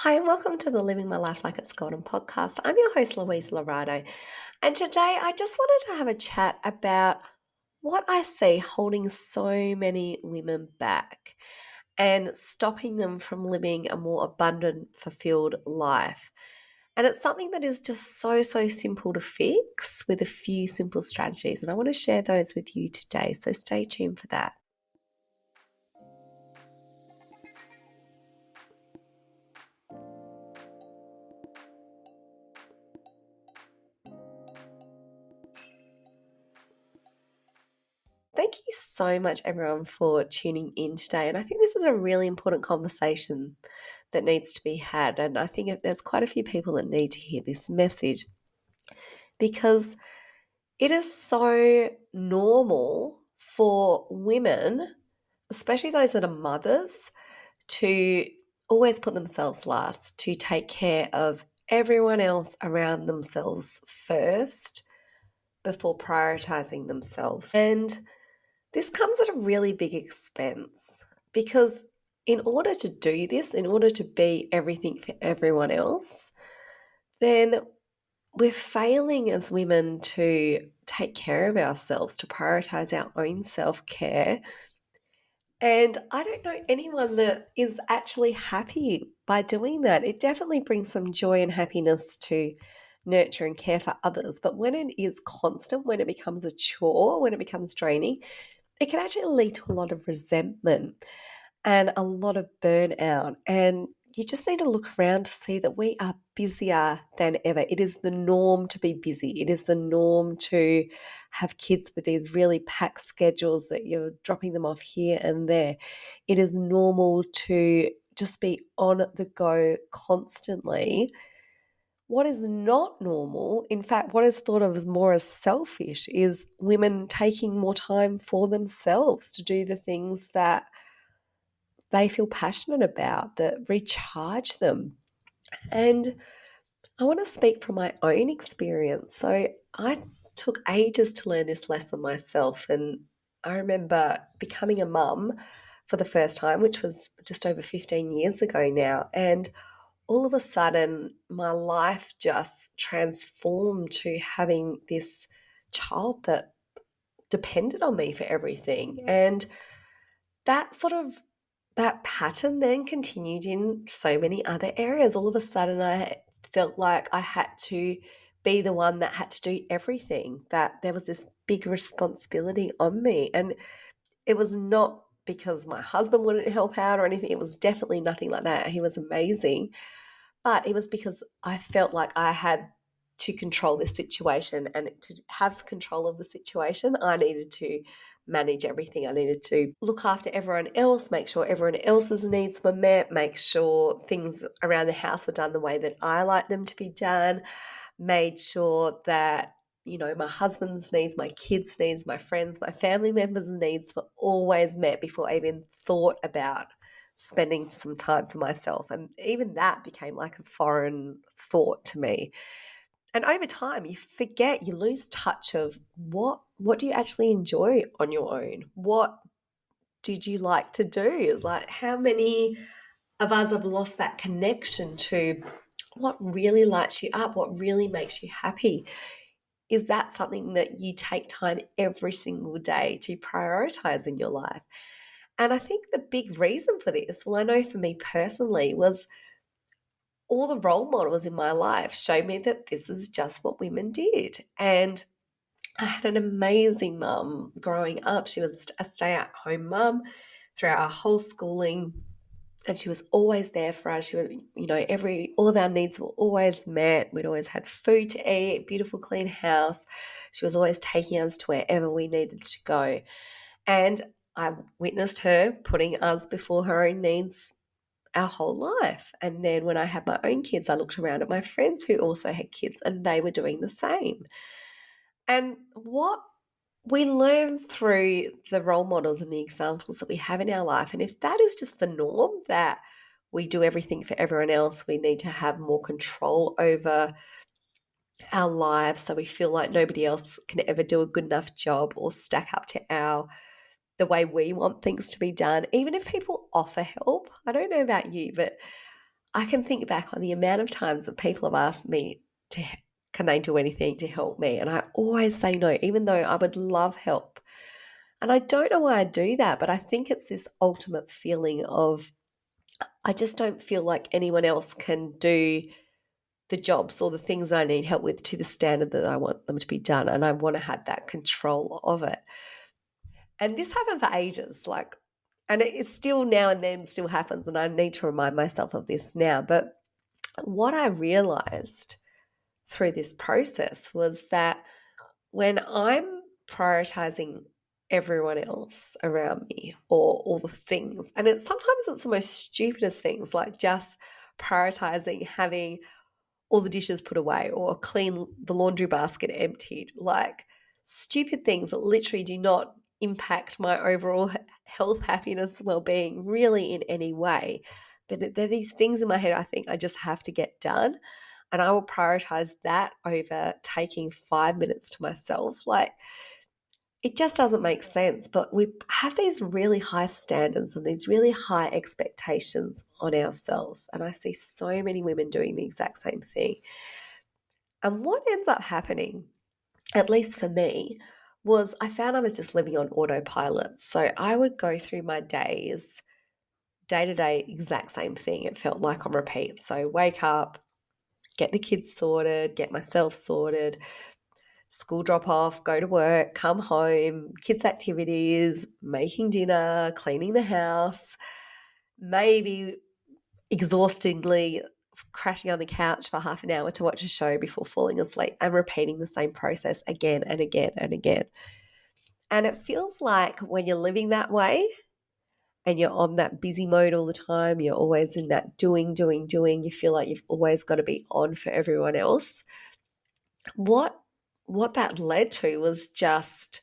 Hi, and welcome to the Living My Life Like It's Golden podcast. I'm your host, Louisa Larado, and today I just wanted to have a chat about what I see holding so many women back and stopping them from living a more abundant, fulfilled life. And it's something that is just so simple to fix with a few simple strategies. And I want to share those with you today. So stay tuned for that. Thank you so much, everyone, for tuning in today. And I think this is a really important conversation that needs to be had. And I think there's quite a few people that need to hear this message because it is so normal for women, especially those that are mothers, to always put themselves last, to take care of everyone else around themselves first before prioritizing themselves. And this comes at a really big expense because in order to do this, in order to be everything for everyone else, then we're failing as women to take care of ourselves, to prioritize our own self-care. And I don't know anyone that is actually happy by doing that. It definitely brings some joy and happiness to nurture and care for others. But when it is constant, when it becomes a chore, when it becomes draining, it can actually lead to a lot of resentment and a lot of burnout. And you just need to look around to see that we are busier than ever. It is the norm to be busy. It is the norm to have kids with these really packed schedules that you're dropping them off here and there. It is normal to just be on the go constantly. What is not normal, in fact, what is thought of as more as selfish, is women taking more time for themselves to do the things that they feel passionate about, that recharge them. And I want to speak from my own experience. So I took ages to learn this lesson myself. And I remember becoming a mum for the first time, which was just over 15 years ago now. And all of a sudden, my life just transformed to having this child that depended on me for everything. And that sort of that pattern then continued in so many other areas. All of a sudden, I felt like I had to be the one that had to do everything, that there was this big responsibility on me. And it was not because my husband wouldn't help out or anything. It was definitely nothing like that. He was amazing. But it was because I felt like I had to control this situation, and to have control of the situation, I needed to manage everything. I needed to look after everyone else, make sure everyone else's needs were met, make sure things around the house were done the way that I like them to be done, made sure that my husband's needs, my kids' needs, my friends, my family members' needs were always met before I even thought about spending some time for myself. And even that became like a foreign thought to me. And over time, you forget, you lose touch of what do you actually enjoy on your own? What did you like to do? Like, how many of us have lost that connection to what really lights you up, what really makes you happy? Is that something that you take time every single day to prioritize in your life? And I think the big reason for this, well, I know for me personally, was all the role models in my life showed me that this is just what women did. And I had an amazing mum growing up. She was a stay-at-home mum throughout our whole schooling, and she was always there for us. She would, all of our needs were always met. We'd always had food to eat, beautiful, clean house. She was always taking us to wherever we needed to go. And I witnessed her putting us before her own needs our whole life. And then when I had my own kids, I looked around at my friends who also had kids, and they were doing the same. And what we learn through the role models and the examples that we have in our life, and if that is just the norm, that we do everything for everyone else, we need to have more control over our lives so we feel like nobody else can ever do a good enough job or stack up to the way we want things to be done, even if people offer help. I don't know about you, but I can think back on the amount of times that people have asked me can they do anything to help me? And I always say no, even though I would love help. And I don't know why I do that, but I think it's this ultimate feeling of I just don't feel like anyone else can do the jobs or the things I need help with to the standard that I want them to be done. And I want to have that control of it. And this happened for ages, and it still now and then still happens. And I need to remind myself of this now. But what I realized through this process was that when I'm prioritizing everyone else around me or all the things, and sometimes it's the most stupidest things, like just prioritizing having all the dishes put away or clean the laundry basket emptied, like stupid things that literally do not impact my overall health, happiness, well-being really in any way. But there are these things in my head I think I just have to get done. And I will prioritize that over taking 5 minutes to myself. Like, it just doesn't make sense. But we have these really high standards and these really high expectations on ourselves. And I see so many women doing the exact same thing. And what ends up happening, at least for me, was I found I was just living on autopilot. So I would go through my days, day to day, exact same thing. It felt like on repeat. So wake up, get the kids sorted, get myself sorted, school drop off, go to work, come home, kids' activities, making dinner, cleaning the house, maybe exhaustingly crashing on the couch for half an hour to watch a show before falling asleep and repeating the same process again and again and again. And it feels like when you're living that way and you're on that busy mode all the time, you're always in that doing, you feel like you've always got to be on for everyone else. What that led to was just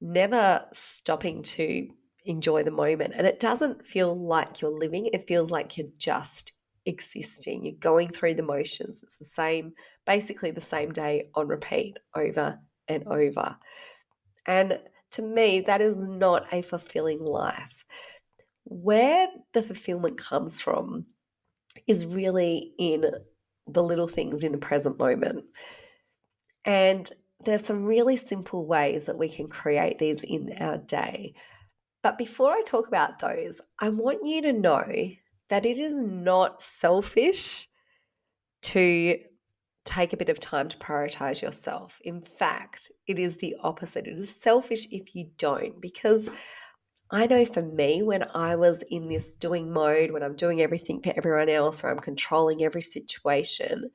never stopping to enjoy the moment. And it doesn't feel like you're living, it feels like you're just existing. You're going through the motions. It's the same, basically the same day on repeat over and over. And to me, that is not a fulfilling life. Where the fulfillment comes from is really in the little things in the present moment. And there's some really simple ways that we can create these in our day. But before I talk about those, I want you to know that it is not selfish to take a bit of time to prioritize yourself. In fact, it is the opposite. It is selfish if you don't, because I know for me, when I was in this doing mode, when I'm doing everything for everyone else or I'm controlling every situation,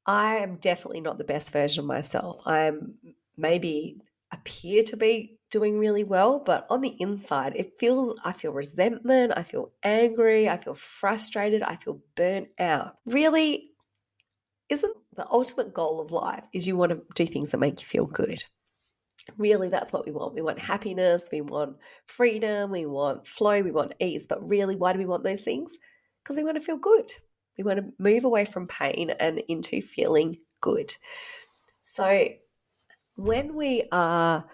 I am definitely not the best version of myself. I'm maybe appear to be doing really well, but on the inside, I feel resentment, I feel angry, I feel frustrated, I feel burnt out. Really, isn't the ultimate goal of life is you want to do things that make you feel good. Really, that's what we want. We want happiness, we want freedom, we want flow, we want ease. But really, why do we want those things? Because we want to feel good. We want to move away from pain and into feeling good. So when we are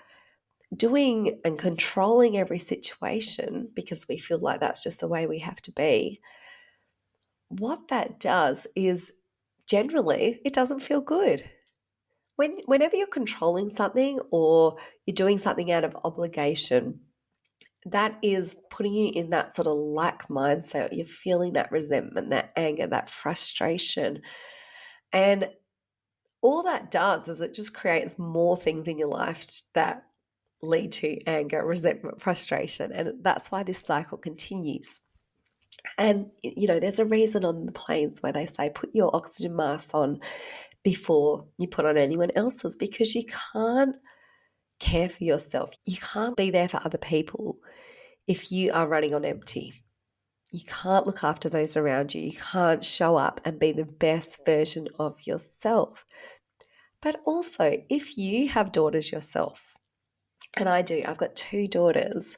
doing and controlling every situation because we feel like that's just the way we have to be, what that does is generally it doesn't feel good. Whenever you're controlling something or you're doing something out of obligation, that is putting you in that sort of lack mindset. You're feeling that resentment, that anger, that frustration. And all that does is it just creates more things in your life that lead to anger, resentment, frustration. And that's why this cycle continues. And, there's a reason on the planes where they say put your oxygen mask on before you put on anyone else's, because you can't care for yourself. You can't be there for other people if you are running on empty. You can't look after those around you. You can't show up and be the best version of yourself. But also, if you have daughters yourself, and I do, I've got 2 daughters,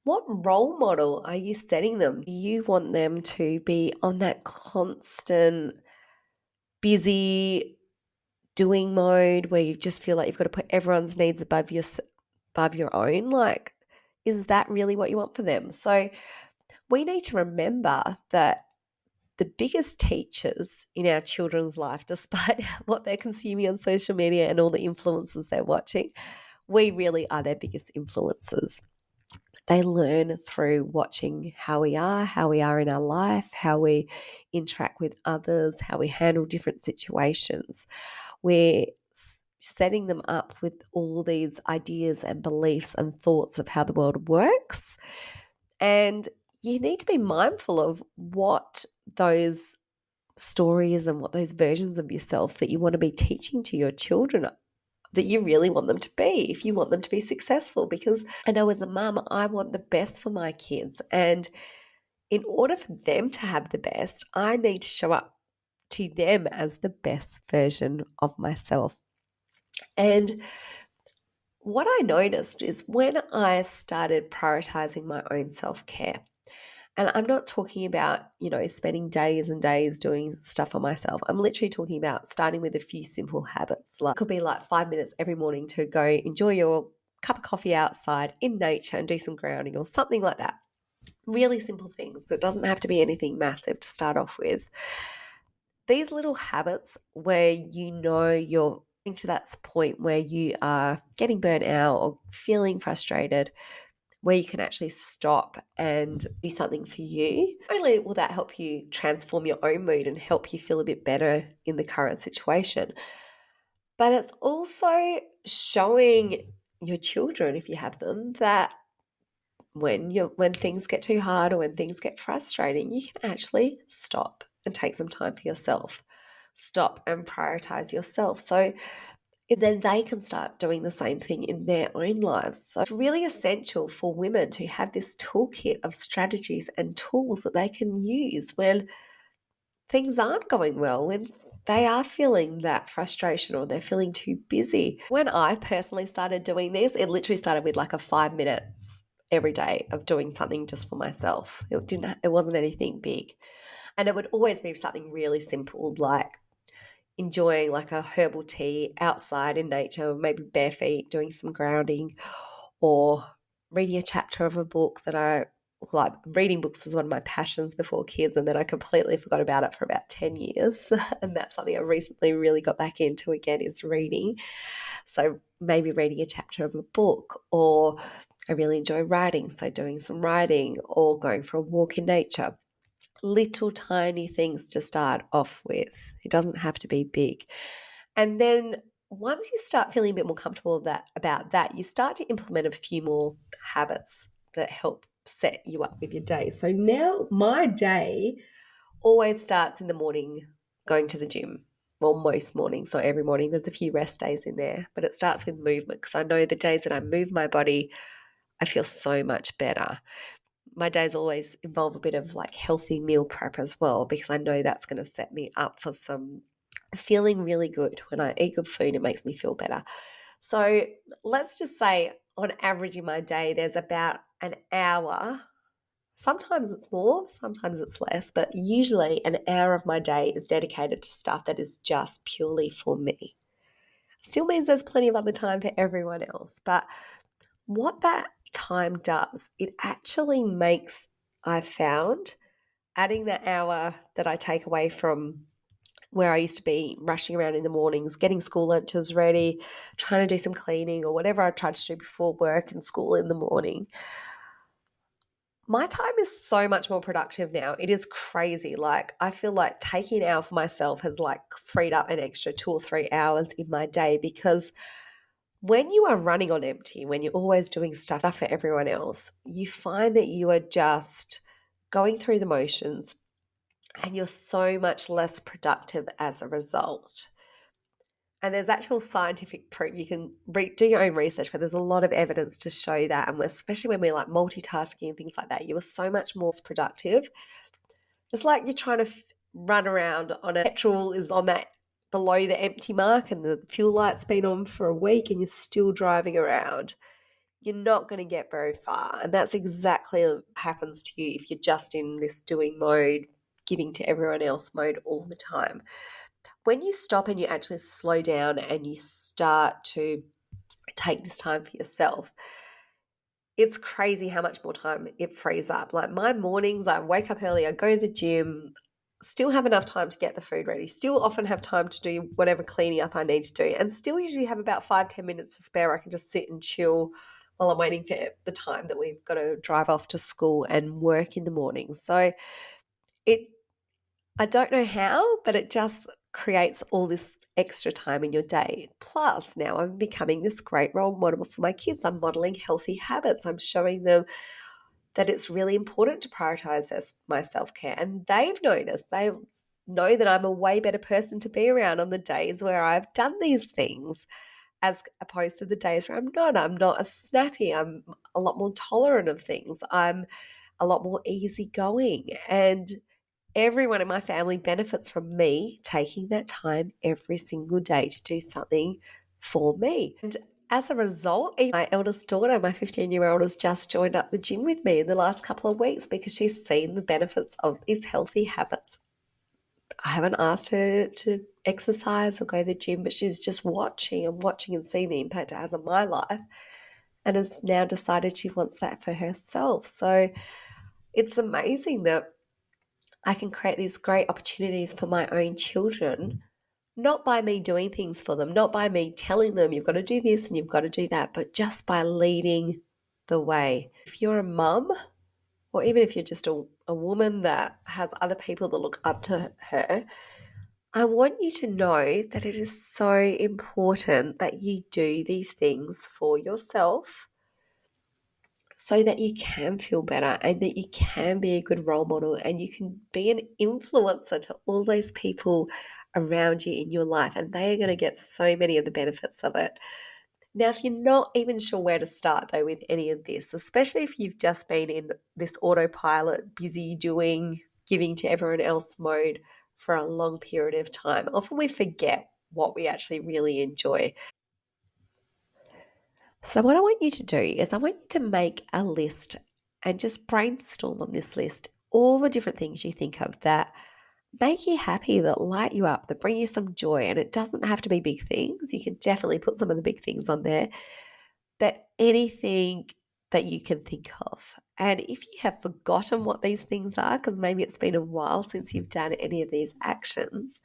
what role model are you setting them? Do you want them to be on that constant, busy doing mode where you just feel like you've got to put everyone's needs above your own? Like, is that really what you want for them? So we need to remember that the biggest teachers in our children's life, despite what they're consuming on social media and all the influences they're watching. We really are their biggest influencers. They learn through watching how we are in our life, how we interact with others, how we handle different situations. We're setting them up with all these ideas and beliefs and thoughts of how the world works. And you need to be mindful of what those stories and what those versions of yourself that you want to be teaching to your children, that you really want them to be, if you want them to be successful. Because I know as a mum, I want the best for my kids. And in order for them to have the best, I need to show up to them as the best version of myself. And what I noticed is when I started prioritizing my own self-care, and I'm not talking about, spending days and days doing stuff on myself. I'm literally talking about starting with a few simple habits. Like, it could be like 5 minutes every morning to go enjoy your cup of coffee outside in nature and do some grounding or something like that. Really simple things. It doesn't have to be anything massive to start off with. These little habits where you're to that point where you are getting burnt out or feeling frustrated, where you can actually stop and do something for you. Not only will that help you transform your own mood and help you feel a bit better in the current situation, but it's also showing your children, if you have them, that when things get too hard or when things get frustrating, you can actually stop and take some time for yourself. Stop and prioritize yourself. So then they can start doing the same thing in their own lives. So it's really essential for women to have this toolkit of strategies and tools that they can use when things aren't going well, when they are feeling that frustration or they're feeling too busy. When I personally started doing this, it literally started with like a 5 minutes every day of doing something just for myself. It wasn't anything big. And it would always be something really simple, like enjoying like a herbal tea outside in nature, maybe bare feet, doing some grounding, or reading a chapter of a book that I like. Reading books was one of my passions before kids, and then I completely forgot about it for about 10 years. And that's something I recently really got back into again, is reading. So maybe reading a chapter of a book, or I really enjoy writing, so doing some writing or going for a walk in nature. Little tiny things to start off with. It doesn't have to be big. And then once you start feeling a bit more comfortable about that, you start to implement a few more habits that help set you up with your day. So now my day always starts in the morning going to the gym. Well, most mornings, not every morning. There's a few rest days in there, but it starts with movement, because I know the days that I move my body, I feel so much better. My days always involve a bit of like healthy meal prep as well, because I know that's going to set me up for some feeling really good. When I eat good food, it makes me feel better. So let's just say on average in my day, there's about an hour. Sometimes it's more, sometimes it's less, but usually an hour of my day is dedicated to stuff that is just purely for me. Still means there's plenty of other time for everyone else, but what that time does, it actually makes, I've found, adding that hour that I take away from where I used to be rushing around in the mornings, getting school lunches ready, trying to do some cleaning or whatever I tried to do before work and school in the morning. My time is so much more productive now. It is crazy. Like, I feel like taking an hour for myself has like freed up an extra 2 or 3 hours in my day, because when you are running on empty, when you're always doing stuff for everyone else, you find that you are just going through the motions and you're so much less productive as a result. And there's actual scientific proof. You can do your own research, but there's a lot of evidence to show that. And especially when we're like multitasking and things like that, you are so much more productive. It's like you're trying to run around on petrol is on that below the empty mark and the fuel light's been on for a week and you're still driving around. You're not going to get very far. And that's exactly what happens to you if you're just in this doing mode, giving to everyone else mode all the time. When you stop and you actually slow down and you start to take this time for yourself, it's crazy how much more time it frees up. Like my mornings, I wake up early, I go to the gym, still have enough time to get the food ready, still often have time to do whatever cleaning up I need to do, and still usually have about 5-10 minutes to spare. I can just sit and chill while I'm waiting for the time that we've got to drive off to school and work in the morning. So it, I don't know how, but it just creates all this extra time in your day. Plus, now I'm becoming this great role model for my kids. I'm modeling healthy habits. I'm showing them that it's really important to prioritize my self-care. And they've noticed, they know that I'm a way better person to be around on the days where I've done these things as opposed to the days where I'm not. I'm not as snappy. I'm a lot more tolerant of things. I'm a lot more easygoing. And everyone in my family benefits from me taking that time every single day to do something for me. And as a result, my eldest daughter, my 15-year-old, has just joined up the gym with me in the last couple of weeks because she's seen the benefits of these healthy habits. I haven't asked her to exercise or go to the gym, but she's just watching and seeing the impact it has on my life, and has now decided she wants that for herself. So it's amazing that I can create these great opportunities for my own children, not by me doing things for them, not by me telling them you've got to do this and you've got to do that, but just by leading the way. If you're a mum, or even if you're just a woman that has other people that look up to her, I want you to know that it is so important that you do these things for yourself so that you can feel better and that you can be a good role model and you can be an influencer to all those people around you in your life, and they are going to get so many of the benefits of it. Now, if you're not even sure where to start though with any of this, especially if you've just been in this autopilot, busy doing, giving to everyone else mode for a long period of time, often we forget what we actually really enjoy. So what I want you to do is I want you to make a list and just brainstorm on this list all the different things you think of that make you happy, that light you up, that bring you some joy. And it doesn't have to be big things. You can definitely put some of the big things on there, but anything that you can think of. And if you have forgotten what these things are, because maybe it's been a while since you've done any of these actions,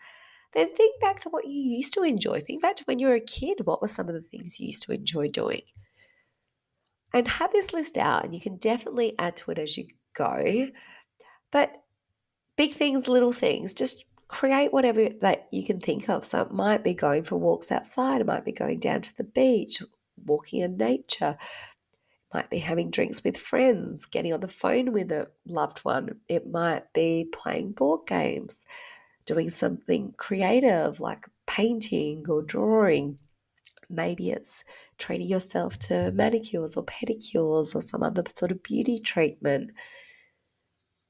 then think back to what you used to enjoy. Think back to when you were a kid. What were some of the things you used to enjoy doing? And have this list out, and you can definitely add to it as you go. But big things, little things, just create whatever that you can think of. So it might be going for walks outside, it might be going down to the beach, walking in nature, it might be having drinks with friends, getting on the phone with a loved one. It might be playing board games, doing something creative like painting or drawing. Maybe it's treating yourself to manicures or pedicures or some other sort of beauty treatment.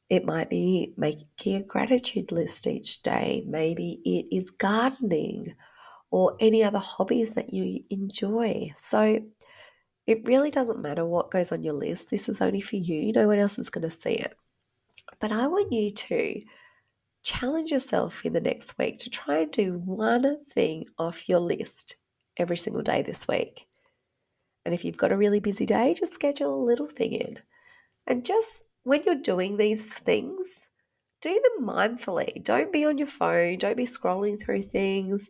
It might be making a gratitude list each day. Maybe it is gardening or any other hobbies that you enjoy. So it really doesn't matter what goes on your list. This is only for you. No one else is going to see it. But I want you to challenge yourself in the next week to try and do one thing off your list every single day this week. And if you've got a really busy day, just schedule a little thing in. And just when you're doing these things, do them mindfully. Don't be on your phone. Don't be scrolling through things.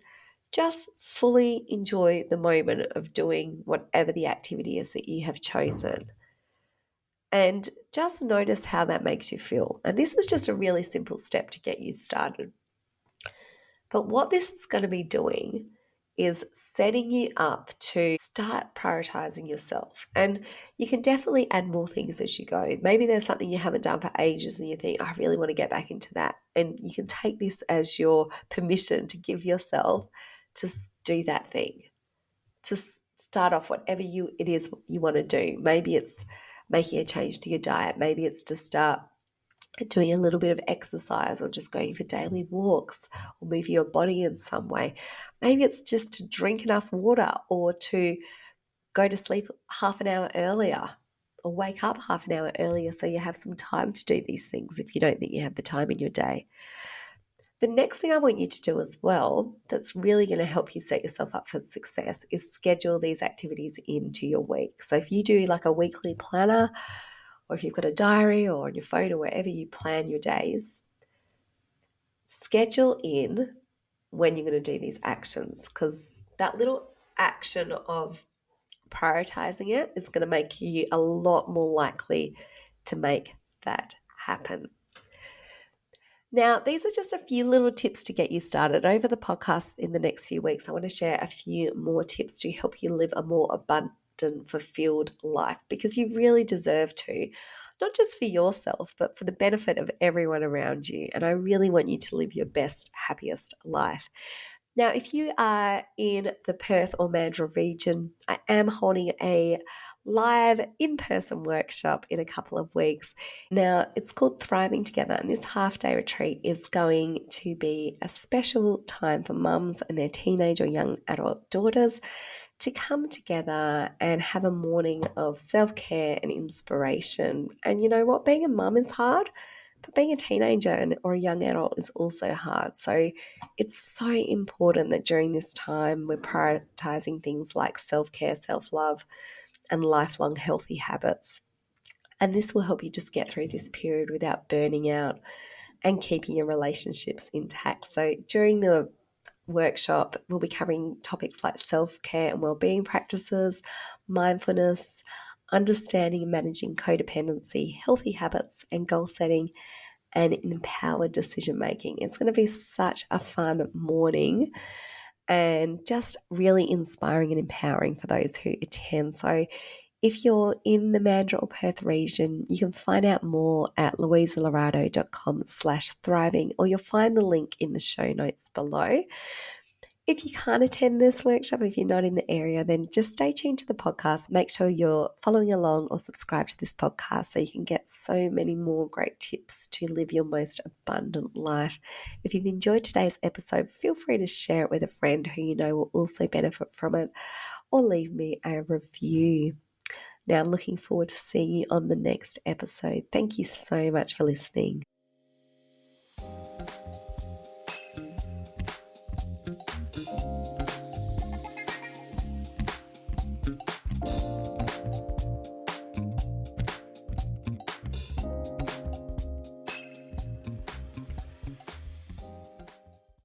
Just fully enjoy the moment of doing whatever the activity is that you have chosen. And just notice how that makes you feel. And this is just a really simple step to get you started. But what this is going to be doing is setting you up to start prioritizing yourself. And you can definitely add more things as you go. Maybe there's something you haven't done for ages and you think, I really want to get back into that. And you can take this as your permission to give yourself to do that thing, to start off whatever it is you want to do. Maybe it's making a change to your diet. Maybe it's to start doing a little bit of exercise or just going for daily walks or moving your body in some way. Maybe it's just to drink enough water or to go to sleep half an hour earlier or wake up half an hour earlier so you have some time to do these things if you don't think you have the time in your day. The next thing I want you to do as well that's really going to help you set yourself up for success is schedule these activities into your week. So if you do like a weekly planner, or if you've got a diary or on your phone or wherever you plan your days, schedule in when you're going to do these actions, because that little action of prioritizing it is going to make you a lot more likely to make that happen. Now, these are just a few little tips to get you started. Over the podcast in the next few weeks, I want to share a few more tips to help you live a more abundant, fulfilled life, because you really deserve to, not just for yourself, but for the benefit of everyone around you. And I really want you to live your best, happiest life. Now, if you are in the Perth or Mandurah region, I am holding a live in-person workshop in a couple of weeks. Now, it's called Thriving Together, and this half-day retreat is going to be a special time for mums and their teenage or young adult daughters to come together and have a morning of self-care and inspiration. And you know what? Being a mum is hard, but being a teenager or a young adult is also hard. So it's so important that during this time we're prioritizing things like self-care, self-love, and lifelong healthy habits. And this will help you just get through this period without burning out and keeping your relationships intact. So during the workshop, we'll be covering topics like self-care and well-being practices, mindfulness, understanding and managing codependency, healthy habits, and goal setting, and empowered decision making. It's going to be such a fun morning and just really inspiring and empowering for those who attend. So if you're in the Mandurah or Perth region, you can find out more at louisalarado.com/thriving, or you'll find the link in the show notes below. If you can't attend this workshop, if you're not in the area, then just stay tuned to the podcast. Make sure you're following along or subscribe to this podcast so you can get so many more great tips to live your most abundant life. If you've enjoyed today's episode, feel free to share it with a friend who you know will also benefit from it, or leave me a review. Now, I'm looking forward to seeing you on the next episode. Thank you so much for listening.